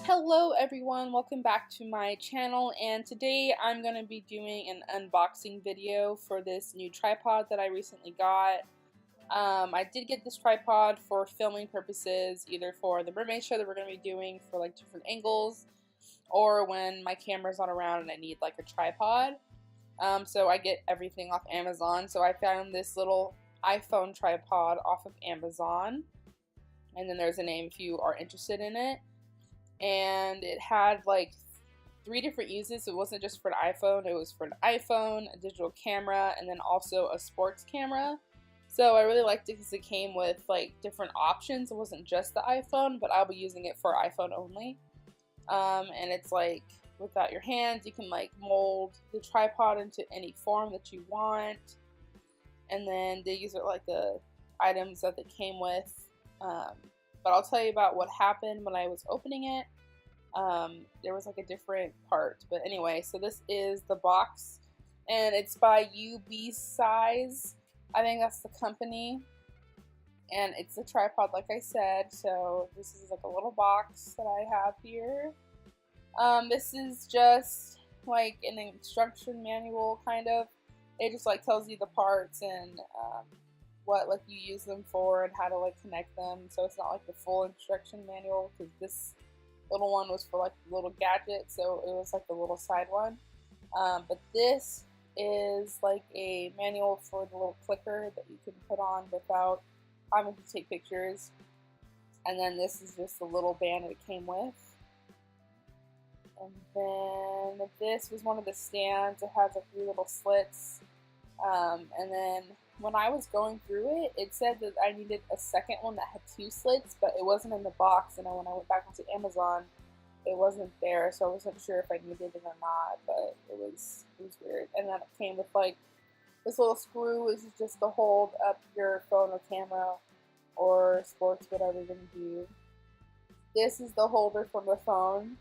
Hello everyone, welcome back to my channel, and today I'm going to be doing an unboxing video for this new tripod that I recently got. I did get this tripod for filming purposes, either for the mermaid show that we're going to be doing for like different angles, or when my camera's not around and I need like a tripod. So I get everything off Amazon, so I found this little iPhone tripod off of Amazon, and then there's a name if you are interested in it. And it had like 3 different uses. It wasn't just for an iPhone, it was for an iPhone, a digital camera, and then also a sports camera. So I really liked it because it came with like different options. It wasn't just the iPhone, but I'll be using it for iPhone only. And it's like without your hands, you can like mold the tripod into any form that you want. And then these are like the items that they came with. But I'll tell you about what happened when I was opening it. There was like a different part, but anyway, so this is the box, and it's by Ubeesize. I think that's the company, and it's a tripod, like I said. So this is like a little box that I have here. This is just like an instruction manual, kind of. It just like tells you the parts and what like you use them for and how to like connect them. So it's not like the full instruction manual, because this little one was for like the little gadget, so it was like the little side one. But this is like a manual for the little clicker that you can put on without having to take pictures. And then this is just the little band that it came with. And then this was one of the stands. It has like 3 little slits. And then when I was going through it, it said that I needed a second one that had 2 slits, but it wasn't in the box. And then when I went back onto Amazon, it wasn't there, so I wasn't sure if I needed it or not. But it was weird. And then it came with like this little screw. This is just to hold up your phone or camera or sports, whatever you're gonna do. This is the holder for the phone.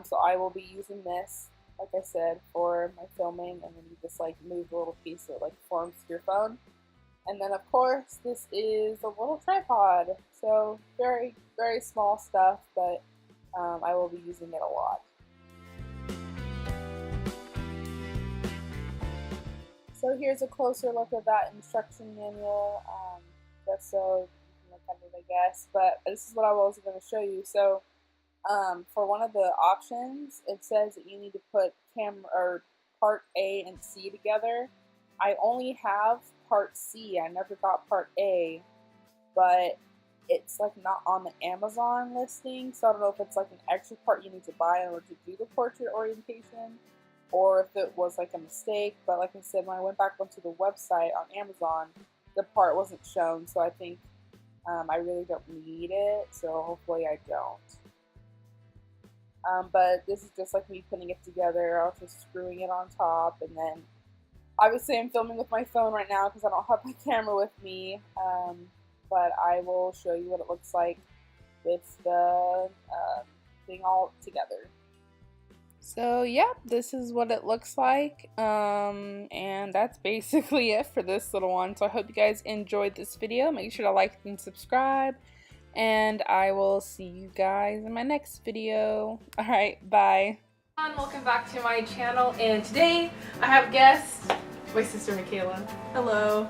So I will be using this, like I said, for my filming, and then you just like move the little piece that like forms your phone. And then of course this is a little tripod, so very small stuff, but I will be using it a lot. So here's a closer look at that instruction manual, just so you can look at it, I guess. But this is what I was going to show you. So for one of the options, it says that you need to put part A and C together. I only have part C. I never got part A, but it's like not on the Amazon listing, so I don't know if it's like an extra part you need to buy in order to do the portrait orientation, or if it was like a mistake. But like I said, when I went back onto the website on Amazon, the part wasn't shown, so I think I really don't need it, so hopefully I don't. But this is just like me putting it together. I was just screwing it on top, and then obviously I'm filming with my phone right now because I don't have my camera with me, but I will show you what it looks like with the thing all together. So yeah, this is what it looks like, and that's basically it for this little one. So I hope you guys enjoyed this video. Make sure to like and subscribe, and I will see you guys in my next video. Alright, bye. Welcome back to my channel, and today I have guest, my sister Michaela. Hello.